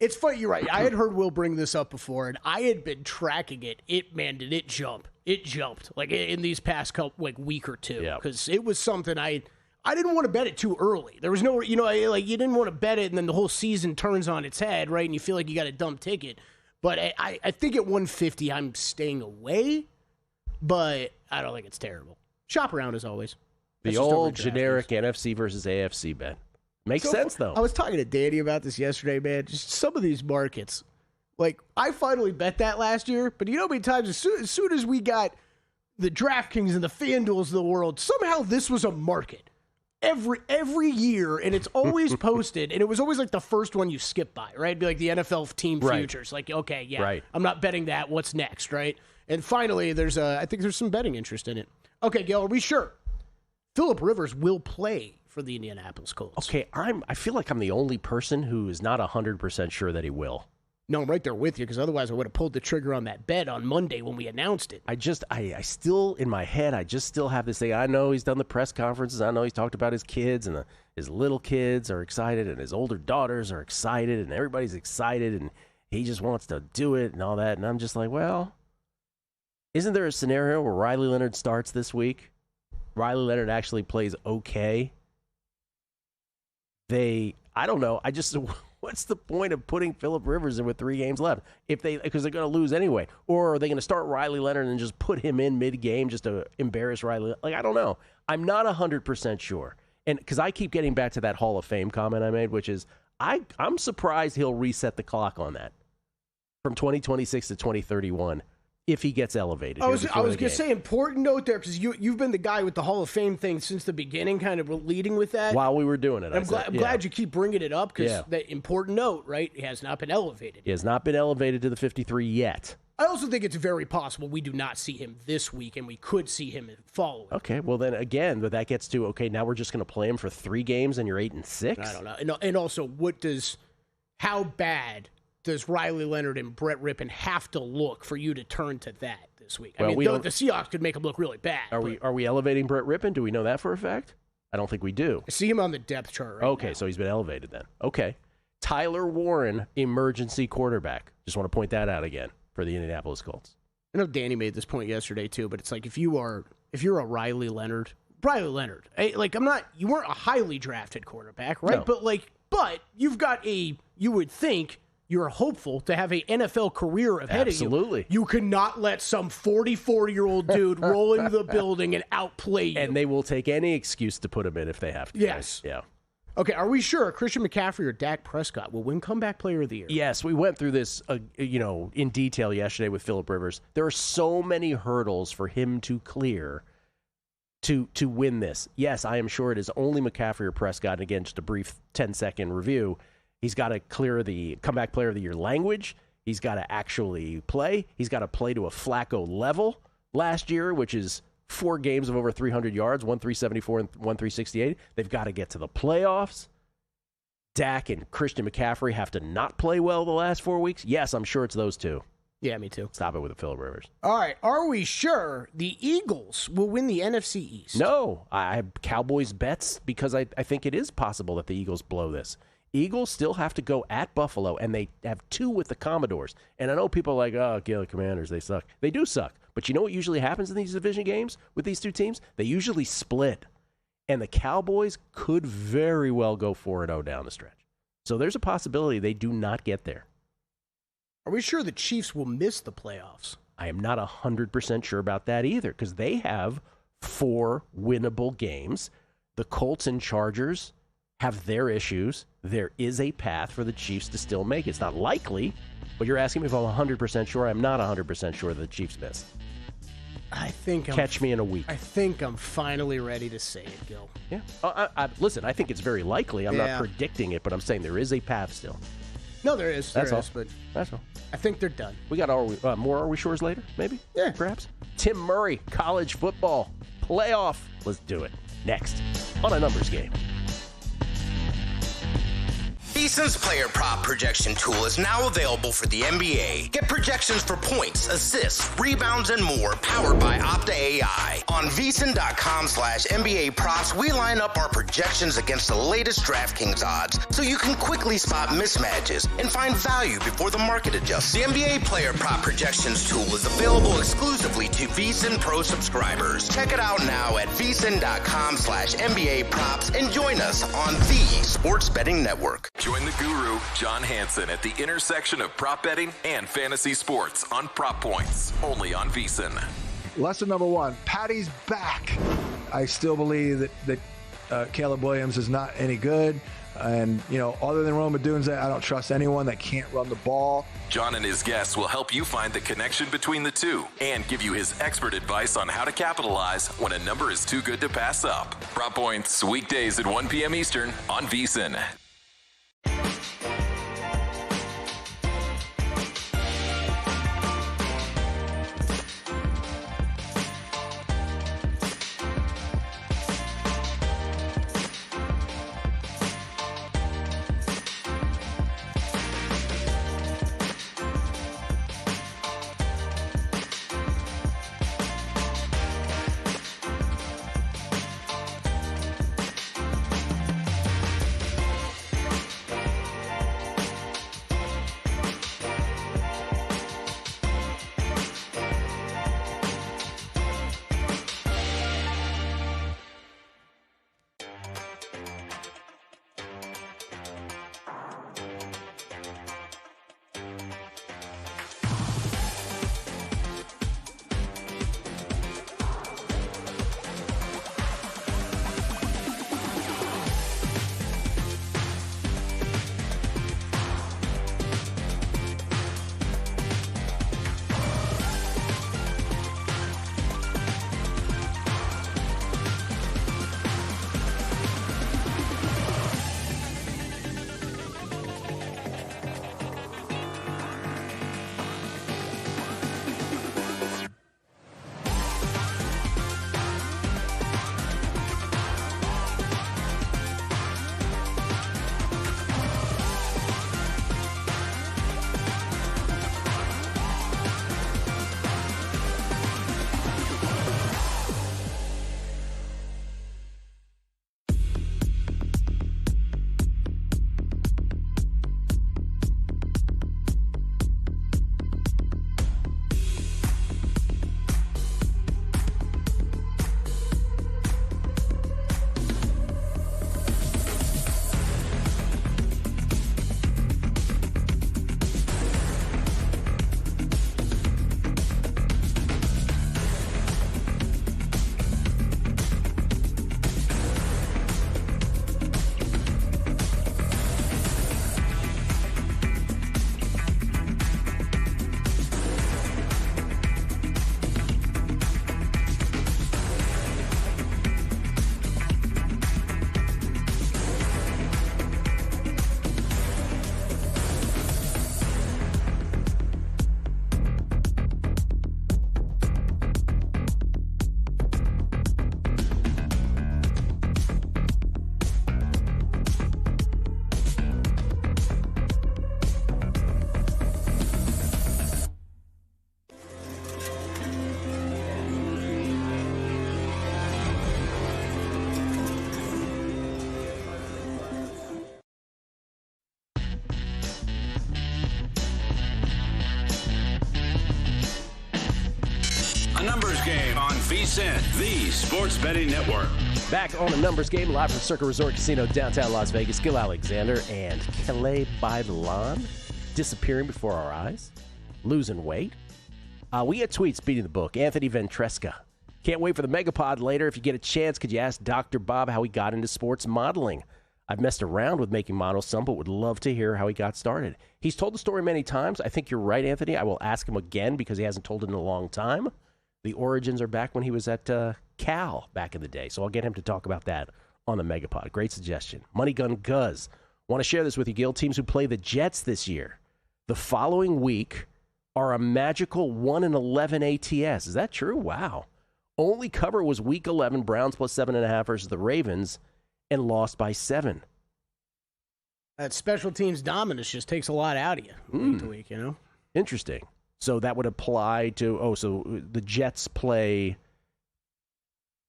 It's funny. You're right. I had heard Will bring this up before, and I had been tracking it. Did it jump? It jumped like in these past week or two because it was something I didn't want to bet it too early. There was no, you didn't want to bet it, and then the whole season turns on its head, right? And you feel like you got a dumb ticket. But I think at 150, I'm staying away. But I don't think it's terrible. Shop around as always. The old generic NFC versus AFC bet. Makes sense, though. I was talking to Danny about this yesterday, man. Just some of these markets. Like, I finally bet that last year, but you know how many times, as soon as we got the DraftKings and the FanDuels of the world, somehow this was a market. Every year, and it's always posted, and it was always like the first one you skip by, right? It'd be like the NFL team futures. Like, okay, yeah, I'm not betting that. What's next, right? And finally, I think there's some betting interest in it. Okay, Gail, are we sure? Phillip Rivers will play for the Indianapolis Colts. Okay, I feel like I'm the only person who is not 100% sure that he will. No, I'm right there with you, because otherwise I would have pulled the trigger on that bet on Monday when we announced it. I still, in my head, I just still have this thing. I know he's done the press conferences. I know he's talked about his kids, and his little kids are excited, and his older daughters are excited, and everybody's excited, and he just wants to do it and all that. And I'm just like, well, isn't there a scenario where Riley Leonard starts this week? Riley Leonard actually plays okay. I don't know. What's the point of putting Phillip Rivers in with 3 games left because they're going to lose anyway? Or are they going to start Riley Leonard and just put him in mid-game just to embarrass Riley? Like, I don't know. I'm not 100% sure. And because I keep getting back to that Hall of Fame comment I made, which is I'm surprised he'll reset the clock on that from 2026 to 2031. If he gets elevated. I was going to say, important note there, because you've been the guy with the Hall of Fame thing since the beginning, kind of leading with that. While we were doing it. I'm glad you keep bringing it up, because that important note, right, he has not been elevated. He has not been elevated to the 53 yet. I also think it's very possible we do not see him this week, and we could see him following. Okay, well then again, but that gets to, okay, now we're just going to play him for 3 games and you're 8-6? I don't know. And also, how bad does Riley Leonard and Brett Rippon have to look for you to turn to that this week? Well, the Seahawks could make him look really bad. Are we elevating Brett Rippon? Do we know that for a fact? I don't think we do. I see him on the depth chart right now. So he's been elevated then. Okay. Tyler Warren, emergency quarterback. Just want to point that out again for the Indianapolis Colts. I know Danny made this point yesterday too, but it's like if you're a Riley Leonard, you weren't a highly drafted quarterback, right? No. But you've got you would think you're hopeful to have an NFL career ahead of you. Absolutely. You cannot let some 44-year-old dude roll into the building and outplay you. And they will take any excuse to put him in if they have to. Yes. Yeah. Okay, are we sure Christian McCaffrey or Dak Prescott will win Comeback Player of the Year? Yes, we went through this in detail yesterday with Phillip Rivers. There are so many hurdles for him to clear to win this. Yes, I am sure it is only McCaffrey or Prescott. And again, just a brief 10-second review. He's got to clear the Comeback Player of the Year language. He's got to actually play. He's got to play to a Flacco level last year, which is 4 games of over 300 yards, 1,374 and 1,368. They've got to get to the playoffs. Dak and Christian McCaffrey have to not play well the last 4 weeks. Yes, I'm sure it's those two. Yeah, me too. Stop it with the Phillip Rivers. All right, are we sure the Eagles will win the NFC East? No, I have Cowboys bets because I think it is possible that the Eagles blow this. Eagles still have to go at Buffalo, and they have 2 with the Commodores. And I know people are like, oh, the Commanders, they suck. They do suck. But you know what usually happens in these division games with these 2 teams? They usually split. And the Cowboys could very well go 4-0 down the stretch. So there's a possibility they do not get there. Are we sure the Chiefs will miss the playoffs? I am not 100% sure about that either, because they have 4 winnable games. The Colts and Chargers have their issues. There is a path for the Chiefs to still make it. It's not likely, but you're asking me if I'm 100% sure. I'm not 100% sure that the Chiefs miss. Catch me in a week. I think I'm finally ready to say it, Gil. Yeah. Listen, I think it's very likely. I'm not predicting it, but I'm saying there is a path still. No, there is. That's all. But That's all. I think they're done. We got more Are We Shores later, maybe? Yeah. Perhaps. Tim Murray, college football playoff. Let's do it. Next on A Numbers Game. VSiN's player prop projection tool is now available for the NBA. Get projections for points, assists, rebounds, and more powered by Opta AI. On VSiN.com/NBA props, we line up our projections against the latest DraftKings odds so you can quickly spot mismatches and find value before the market adjusts. The NBA player prop projections tool is available exclusively to VSiN Pro subscribers. Check it out now at VSiN.com/NBA props and join us on the Sports Betting Network. Join the guru, John Hansen, at the intersection of prop betting and fantasy sports on Prop Points, only on VSiN. Lesson number 1, Patty's back. I still believe that Caleb Williams is not any good. And, other than Rome Odunze, I don't trust anyone that can't run the ball. John and his guests will help you find the connection between the two and give you his expert advice on how to capitalize when a number is too good to pass up. Prop Points, weekdays at 1 p.m. Eastern on VSiN. VSiN, the Sports Betting Network. Back on the numbers game, live from Circa Resort Casino, downtown Las Vegas. Gil Alexander and Kelly Bailan disappearing before our eyes, losing weight. We had tweets beating the book. Anthony Ventresca. Can't wait for the Megapod later. If you get a chance, could you ask Dr. Bob how he got into sports modeling? I've messed around with making models some, but would love to hear how he got started. He's told the story many times. I think you're right, Anthony. I will ask him again because he hasn't told it in a long time. The origins are back when he was at Cal back in the day. So I'll get him to talk about that on the Megapod. Great suggestion. Money Gun Guz. Want to share this with you, Gil. Teams who play the Jets this year, the following week, are a magical 1-11 ATS. Is that true? Wow. Only cover was week 11, Browns plus 7.5 versus the Ravens, and lost by 7. That special teams dominance just takes a lot out of you week to week, you know? Interesting. So that would apply to, so the Jets play,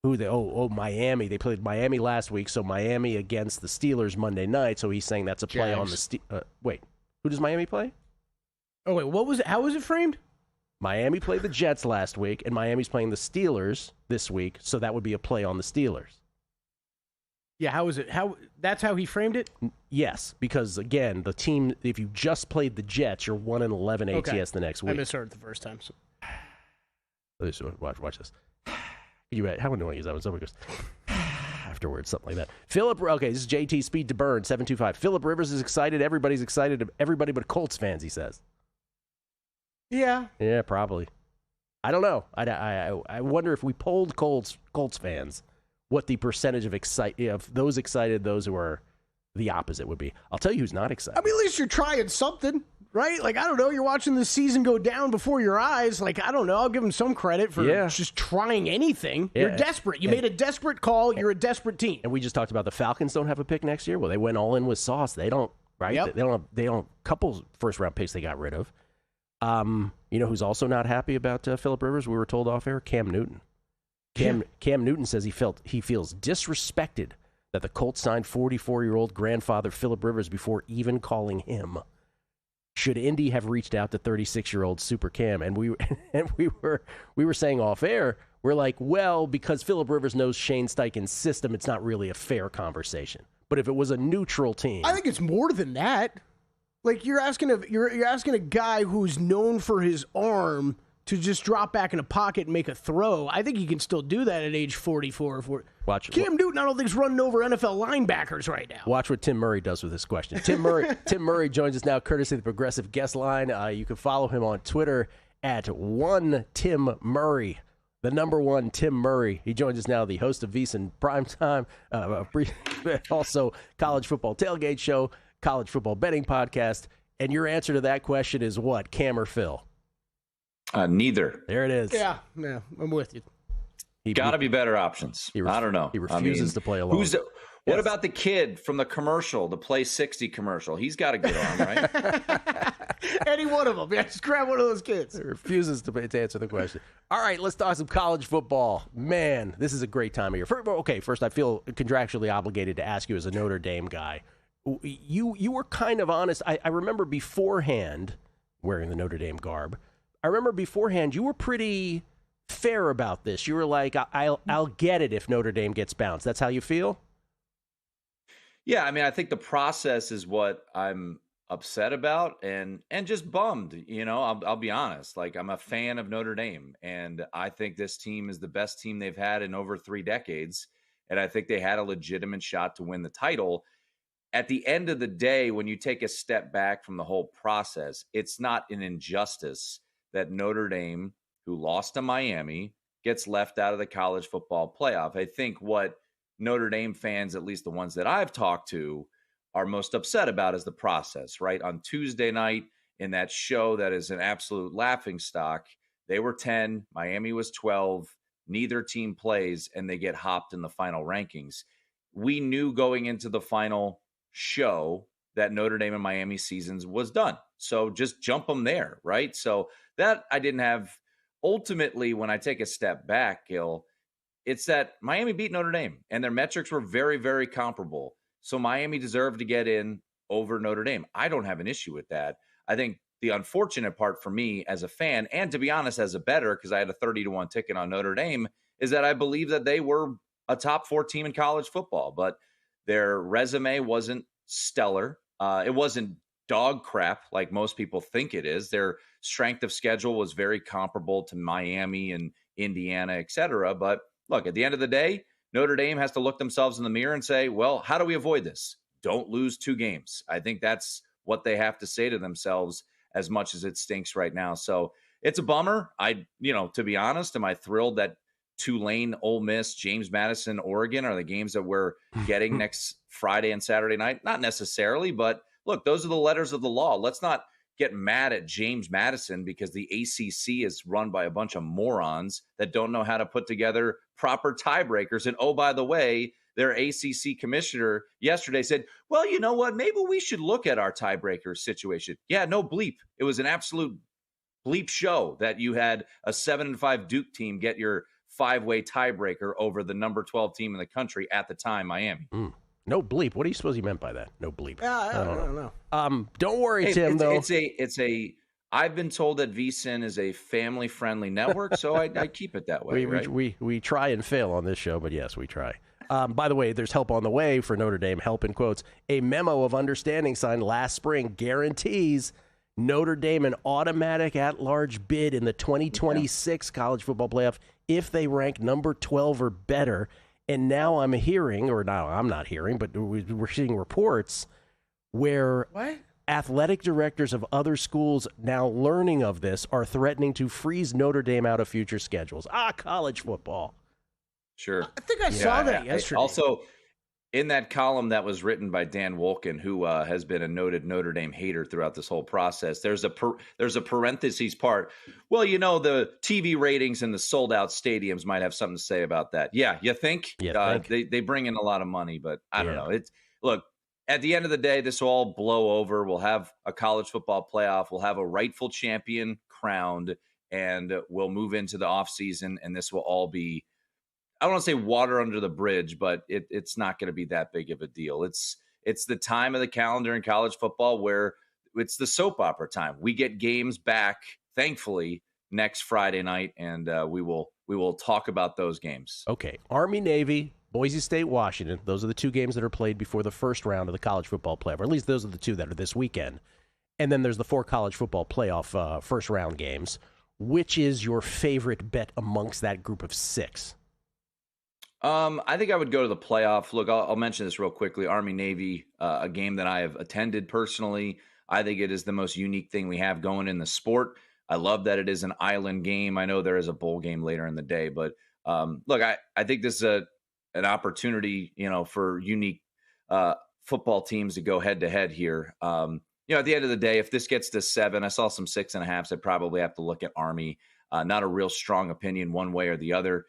Miami. They played Miami last week, so Miami against the Steelers Monday night, so he's saying that's a play on the wait, who does Miami play? Oh, wait, what was it? How was it framed? Miami played the Jets last week, and Miami's playing the Steelers this week, so that would be a play on the Steelers. Yeah, how is it? That's how he framed it? Yes, because, again, the team, if you just played the Jets, you're 1-11 ATS the next week. I misheard the first time. So. Watch this. How annoying is that when somebody goes afterwards, something like that? This is JT Speed to Burn, 725. Phillip Rivers is excited. Everybody's excited. Everybody but Colts fans, he says. Yeah. Yeah, probably. I don't know. I wonder if we polled Colts fans, what the percentage of those excited, those who are the opposite would be. I'll tell you who's not excited. I mean, at least you're trying something, right? Like, I don't know, you're watching the season go down before your eyes. Like, I don't know, I'll give him some credit for just trying anything. Yeah. You're desperate. You made a desperate call. You're a desperate team. And we just talked about the Falcons don't have a pick next year. Well, they went all in with Sauce. They don't, right? Yep. They don't. Couple first-round picks they got rid of. You know who's also not happy about Phillip Rivers? We were told off air, Cam Newton. Cam Newton says he feels disrespected that the Colts signed 44-year-old grandfather Phillip Rivers before even calling him. Should Indy have reached out to 36-year-old Super Cam? And we were saying off air, we're like, well, because Phillip Rivers knows Shane Steichen's system, it's not really a fair conversation. But if it was a neutral team, I think it's more than that. Like, you're asking a guy who's known for his arm to just drop back in a pocket and make a throw. I think he can still do that at age 44. Cam Newton, I don't think, is running over NFL linebackers right now. Watch what Tim Murray does with this question. Tim Murray joins us now, courtesy of the Progressive Guest Line. You can follow him on Twitter at @1TimMurray. The number one, Tim Murray. He joins us now, the host of VSiN Primetime, also College Football Tailgate Show, College Football Betting Podcast. And your answer to that question is what, Cam or Phil? Neither. There it is. Yeah, I'm with you. Got to be better options. I don't know. He refuses to play alone. What about the kid from the commercial, the Play 60 commercial? He's got a good arm, right? Any one of them. Yeah, just grab one of those kids. He refuses to answer the question. All right, let's talk some college football. Man, this is a great time of year. First, I feel contractually obligated to ask you as a Notre Dame guy. You were kind of honest. I remember beforehand, wearing the Notre Dame garb, you were pretty fair about this. You were like, I'll get it if Notre Dame gets bounced. That's how you feel? Yeah, I mean, I think the process is what I'm upset about and just bummed. You know, I'll be honest. Like, I'm a fan of Notre Dame, and I think this team is the best team they've had in over 3 decades, and I think they had a legitimate shot to win the title. At the end of the day, when you take a step back from the whole process, it's not an injustice that Notre Dame, who lost to Miami, gets left out of the college football playoff. I think what Notre Dame fans, at least the ones that I've talked to, are most upset about is the process, right? On Tuesday night, in that show that is an absolute laughingstock, they were 10, Miami was 12, neither team plays, and they get hopped in the final rankings. We knew going into the final show that Notre Dame and Miami seasons was done. So just jump them there, right? So that I didn't have. Ultimately, when I take a step back, Gil, it's that Miami beat Notre Dame, and their metrics were very, very comparable. So Miami deserved to get in over Notre Dame. I don't have an issue with that. I think the unfortunate part for me as a fan, and to be honest, as a bettor, because I had a 30-1 ticket on Notre Dame, is that I believe that they were a top 4 team in college football, but their resume wasn't stellar. It wasn't dog crap like most people think it is. Their strength of schedule was very comparable to Miami and Indiana, et cetera. But look, at the end of the day, Notre Dame has to look themselves in the mirror and say, well, how do we avoid this? Don't lose 2 games. I think that's what they have to say to themselves, as much as it stinks right now. So it's a bummer. To be honest, am I thrilled that Tulane, Ole Miss, James Madison, Oregon are the games that we're getting next Friday and Saturday night? Not necessarily, but look, those are the letters of the law. Let's not get mad at James Madison because the ACC is run by a bunch of morons that don't know how to put together proper tiebreakers. And oh, by the way, their ACC commissioner yesterday said, well, you know what? Maybe we should look at our tiebreaker situation. Yeah, no bleep. It was an absolute bleep show that you had a 7-5 Duke team get your 5-way tiebreaker over the number 12 team in the country at the time, Miami. No bleep. What do you suppose he meant by that? No bleep. I don't know. Don't worry, Tim, though. I've been told that VSiN is a family-friendly network, so I keep it that way. We try and fail on this show, but yes, we try. By the way, there's help on the way for Notre Dame. Help in quotes. A memo of understanding signed last spring guarantees Notre Dame an automatic at-large bid in the 2026 college football playoff if they rank number 12 or better. And now I'm hearing, or now I'm not hearing, but we're seeing reports where athletic directors of other schools now learning of this are threatening to freeze Notre Dame out of future schedules. College football. Sure. I think I saw that yesterday. Also, in that column that was written by Dan Wolken, who has been a noted Notre Dame hater throughout this whole process, there's a parentheses part. Well, the TV ratings and the sold-out stadiums might have something to say about that. Yeah, you think? They bring in a lot of money, but I don't know. Look, at the end of the day, this will all blow over. We'll have a college football playoff. We'll have a rightful champion crowned, and we'll move into the offseason, and this will all be, I don't want to say water under the bridge, but it's not going to be that big of a deal. It's the time of the calendar in college football where it's the soap opera time. We get games back, thankfully, next Friday night, and we will talk about those games. Okay, Army, Navy, Boise State, Washington. Those are the 2 games that are played before the first round of the college football playoff, or at least those are the 2 that are this weekend. And then there's the 4 college football playoff first round games. Which is your favorite bet amongst that group of 6? I think I would go to the playoff. Look, I'll mention this real quickly. Army-Navy, a game that I have attended personally. I think it is the most unique thing we have going in the sport. I love that it is an island game. I know there is a bowl game later in the day, but look, I think this is an opportunity, for unique football teams to go head-to-head here. At the end of the day, if this gets to 7, I saw some 6.5s. I'd probably have to look at Army. Not a real strong opinion one way or the other.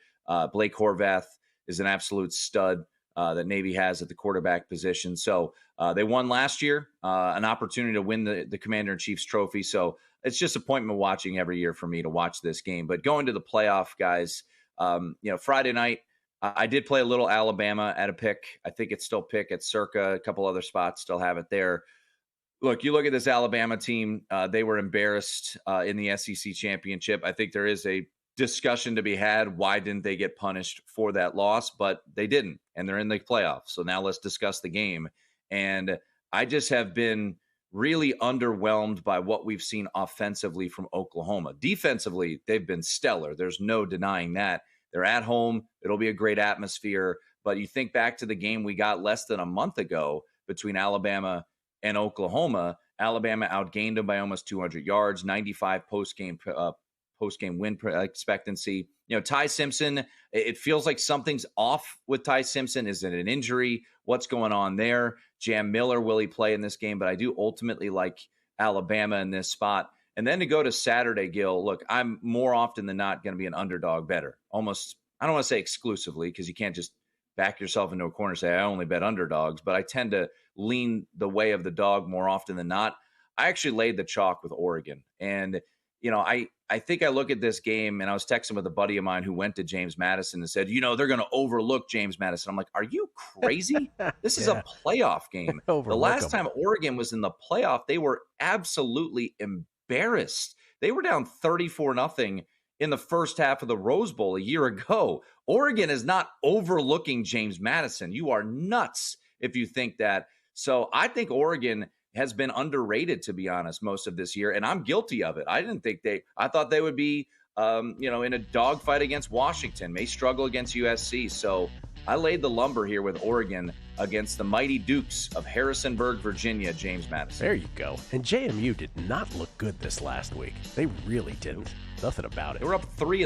Blake Horvath is an absolute stud that Navy has at the quarterback position. So they won last year, an opportunity to win the Commander-in-Chief's trophy. So it's just appointment watching every year for me to watch this game. But going to the playoff, guys, Friday night, I did play a little Alabama at a pick. I think it's still pick at Circa. A couple other spots still have it there. Look, you look at this Alabama team. They were embarrassed in the SEC championship. I think there is a discussion to be had. Why didn't they get punished for that loss? But they didn't, and they're in the playoffs. So now let's discuss the game. And I just have been really underwhelmed by what we've seen offensively from Oklahoma. Defensively, they've been stellar. There's no denying that. They're at home. It'll be a great atmosphere. But you think back to the game we got less than a month ago between Alabama and Oklahoma. Alabama outgained them by almost 200 yards, 95 post-game win expectancy. Ty Simpson, it feels like something's off with Ty Simpson. Is it an injury? What's going on there? Jam Miller, will he play in this game? But I do ultimately like Alabama in this spot. And then to go to Saturday, Gil, look, I'm more often than not going to be an underdog better. Almost, I don't want to say exclusively, because you can't just back yourself into a corner and say, I only bet underdogs, but I tend to lean the way of the dog more often than not. I actually laid the chalk with Oregon. And, I think I look at this game, and I was texting with a buddy of mine who went to James Madison and said, they're going to overlook James Madison. I'm like, are you crazy? This is a playoff game. The last time Oregon was in the playoff, they were absolutely embarrassed. They were down 34-0 in the first half of the Rose Bowl a year ago. Oregon is not overlooking James Madison. You are nuts if you think that. So I think Oregon has been underrated, to be honest, most of this year, and I'm guilty of it. I thought they would be, in a dogfight against Washington, may struggle against USC. So I laid the lumber here with Oregon against the mighty Dukes of Harrisonburg, Virginia, James Madison. There you go. And JMU did not look good this last week. They really didn't. Nothing about it. They were up 3